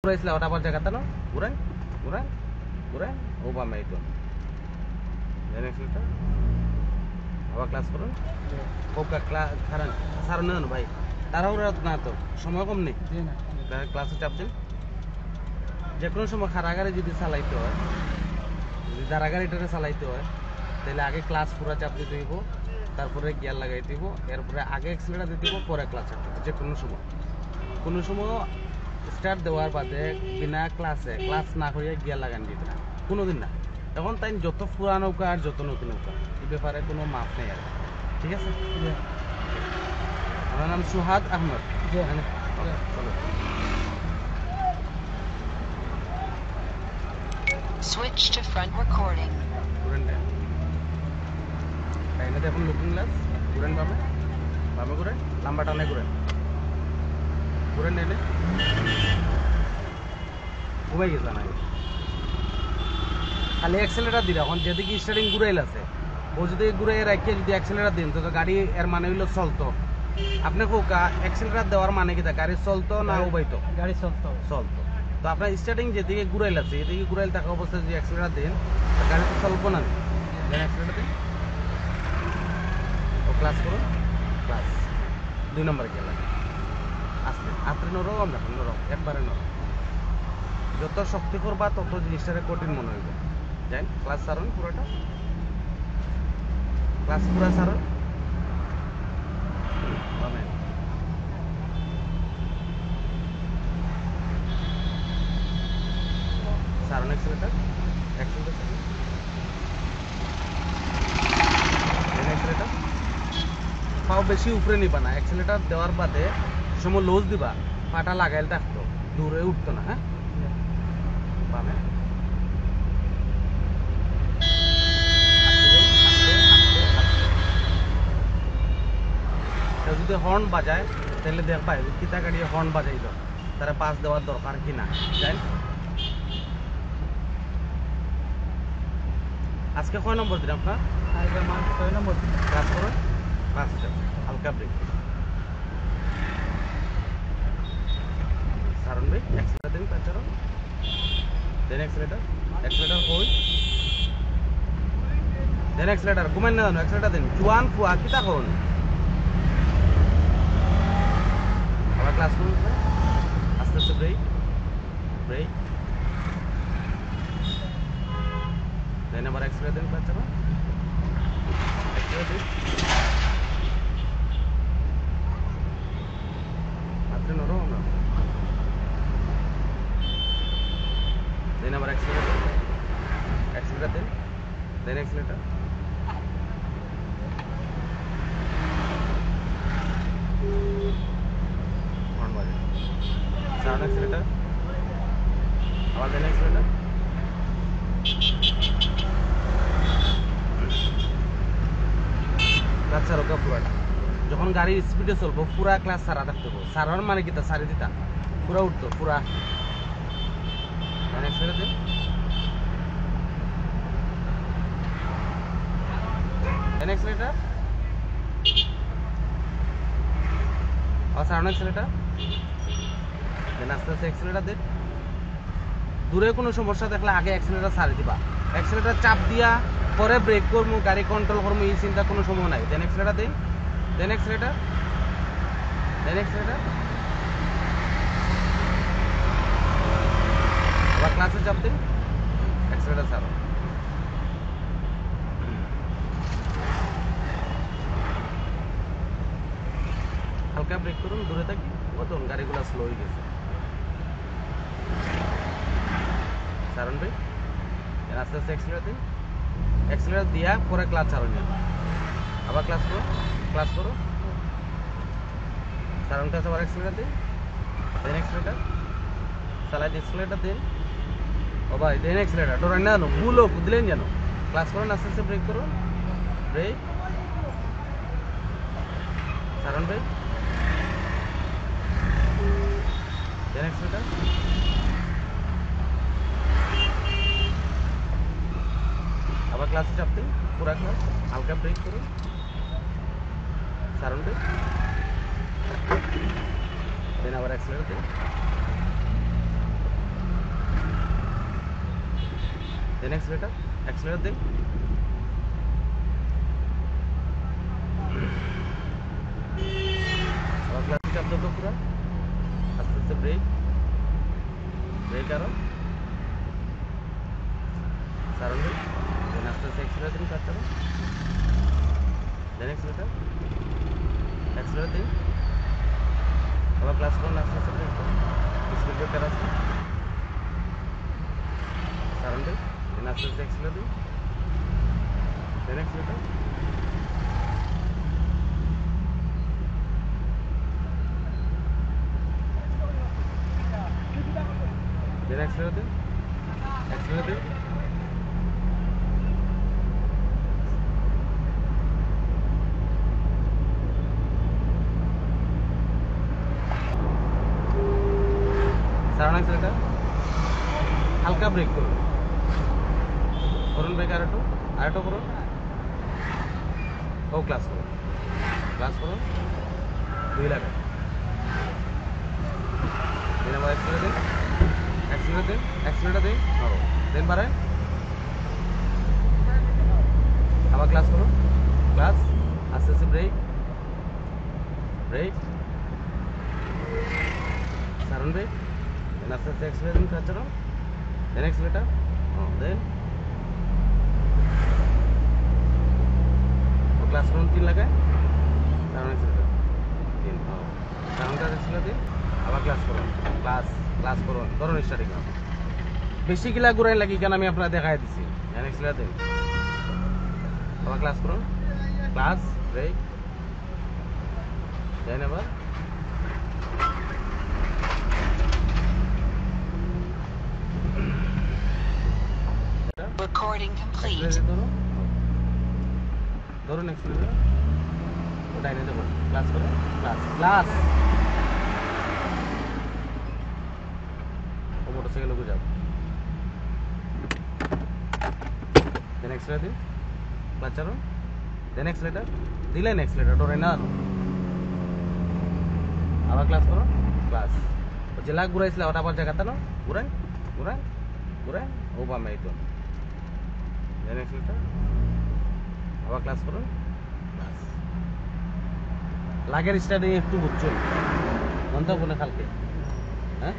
ঘুরাইছিল ওটা আবার জায়গাতে না ঘুরান ঘুরান ঘুরান ও বামে এই তো দেন এক্সেলেটার আবার ক্লাস করুন কোকা ক্লাস ছাড়েন ছাড়ুন না ভাই তাড়াহুড়া না তো সময় কম নেই ক্লাসে চাপ দিন যে কোনো সময় খারা গাড়ি যদি চালাইতে হয় যদি দাঁড়া গাড়িটাকে চালাইতে হয় তাহলে আগে ক্লাস পুরো চাপ দিতে হইব তারপরে গিয়ার লাগাই দিব এরপরে আগে এক্সেলেটার দিতে হইব পরে ক্লাস চাপ দিতে যে কোনো সময় স্টার্ট দেওয়ার বাদে বিনা ক্লাসে ক্লাস না করিয়া গিয়ার লাগান দিতে না কোনোদিন না এখন তাই যত পুরানো নৌকা আর যত নতুন নৌকা এই ব্যাপারে কোনো মাপ নেই আর ঠিক আছে আমার নাম সুহাদ আহমদ চলো Switch to front recording. এটা দেখুন লুকিং গ্লাস ঘুরেন বামে বামে ঘুরেন লম্বা টানে ঘুরেন ঘুরেন এনে ঘুমাই গেছে না খালি অ্যাক্সেলেটার দিন এখন যেদিকে স্টার্টিং ঘুরাইল আছে ও যদি ঘুরাই রাখিয়ে যদি অ্যাক্সেলেটার দিন তো গাড়ি এর মানে হইলো চলতো আপনি কোকা অ্যাক্সেলেটার দেওয়ার মানে কি গাড়ি চলতো না উবাইতো গাড়ি চলতো তো আপনার স্টার্টিং যেদিকে ঘুরাইল আছে এদিকে ঘুরাইল থাকা অবস্থায় যদি অ্যাক্সেলেটার দেন গাড়ি তো চলবো না দেন অ্যাক্সেলেটার দিন ও ক্লাস করুন ক্লাস 2 নম্বর গেল আস্তে আস্তে নরম আমরা নরম একবারে নরম যত শক্তি করবা তত জিনিসটা কঠিন মনে হইব যাই ক্লাস সারুন পুরোটা ক্লাস পুরা সারুন সারুন এক্সেলেটার এক্সেলেটার পাও বেশি উপরে নিবা না এক্সেলেটার দেওয়ার বাদে সময় লোজ দিবা পাটা লাগাইল থাকতো দূরে উঠতো না হ্যাঁ বামে যদি হর্ন বাজায় তাহলে দেখবা কিতা গাড়ি হর্ন বাজাইল তারা পাস দেওয়ার দরকার কিনা যাই আজকে কয় নম্বর দিন আপনার 6 নম্বর ক্লাস করুন পাঁচ হালকা ব্রেক সারুন ভাই এক্সেলেটার দিন পাঁচ চারণ দেন এক্সেলেটার হই দেন এক্সেলেটার ঘুমেন না জানো এক্সেলেটার দিন জুয়ান ফুয়া কিতা করুন আবার ক্লাস করুন আস্তে আস্তে ব্রেক দেন আবার এক্সেলেটার দিন পাঁচ চারণ এক্সেলেটার দিন আপনি নরম না দেন আবার এক্সেলেটার দেন দেন এক্সেলেটার হর্ন বাজে সাউন্ড এক্সেলেটার আবার দেন এক্সেলেটার ক্লাস সারোকা পুরাটা যখন গাড়ির স্পিডে চলবো পুরা ক্লাস সারা থাকতে হবে সারার মানে কি তা সারি দিতা পুরা উঠতো পুরা এক্সেলেটার দিন দেন এক্সেলেটার আর সাউন্ড এক্সেলেটার দেন আস্তে আস্তে এক্সেলেটার দিন দূরে কোনো সমস্যা দেখলে আগে এক্সেলেটার ছাড়ি দিবা এক্সেলেটার চাপ দিয়া পরে ব্রেক করবো গাড়ি কন্ট্রোল করবো এই চিন্তা কোনো সময় নাই দেন এক্সেলেটার দিন দেন এক্সেলেটার আবার ক্লাসে চাপ দিন এক্সেলেটার ছাড়ো হালকা ব্রেক করুন দূরে থাকি কতক্ষণ গাড়িগুলো স্লো হয়ে গেছে সারণ ভাই আস্তে আস্তে এক্সেলেটার দিয়া পরে ক্লাস ছাড়ুন আবার ক্লাস করো সারণ ক্লাস আবার এক্সেলেটার দিন দেন এক্সেলেটার চালাই এক্সেলেটার দিন ও ভাই দেন এক্সেলেটার ডরাই না জানো ভুলও দিলেন জানো ক্লাস করুন আস্তে আস্তে ব্রেক করুন ব্রেক সারণ ভাই দেন এক্সেলেটার আবার ক্লাসে চাপ দিন পুরা ক্লাস হালকা ব্রেক করুন সারণ ভাই দেন আবার অ্যাক্সিলারেটর দিন দেন অ্যাক্সিলারেটর অ্যাক্সিলারেটর দিন আবার ক্লাস চাপ দাও তো পুরো আস্তে আস্তে ব্রেক ব্রেক আরো সারাউন্ডিং দেন আস্তে আস্তে অ্যাক্সিলারেটর দিন কাজ করো দেন অ্যাক্সিলারেটর দিন আবার ক্লাস করুন আস্তে আস্তে ব্রেক করুন স্পিড ব্রেকার আছে সারাউন্ডিং দেন আস্তে আস্তে অ্যাক্সিলারেটর দিন দেন অ্যাক্সিলারেটর দেন অ্যাক্সিলারেটর দিন সারাউন্ড অ্যাক্সিলারেটর হালকা ব্রেক করুন করুন ব্রেক আরেকটু করুন ও ক্লাস করুন 2 লাগান দেন আবার অ্যাক্সিলারেটর দিন দেন বাড়ান আবার ক্লাস করুন ক্লাস আস্তে আস্তে ব্রেক সারাউন্ড ব্রেক দেন আস্তে আস্তে অ্যাক্সিলারেটর দিন কাজ করুন দেন অ্যাক্সিলারেটর দেন ক্লাস করুন 3 লাগায় সারাউন্ড অ্যাক্সিলারেটর 3 সারাউন্ড অ্যাক্সিলারেটর দিন আবার ক্লাস করুন ধরুন স্টার্টিং বেশি গিলা ঘুরাই লাগি কেন আমি আপনার দেখাই দিছি দেন অ্যাক্সিলারেটর দিন আবার ক্লাস করুন ক্লাস ব্রেক দেন আবার Recording complete. ধরুন অ্যাক্সিলারেটর ডাইনে যাবেন ক্লাস করুন ক্লাস ও মোটরসাইকেল উঠে যাও দেন অ্যাক্সিলারেটর দিন ক্লাচ চালান দেন অ্যাক্সিলারেটর দিলেন অ্যাক্সিলারেটর ডরে না আবার ক্লাস করুন জেলা ঘুরাইছিল ওটা আবার জায়গাতে না ঘুরান ও বামে এই তো দেন অ্যাক্সিলারেটর আবার ক্লাস করুন লাগের স্টার্টিং একটু বুঝছো মন তো বলে কালকে হ্যাঁ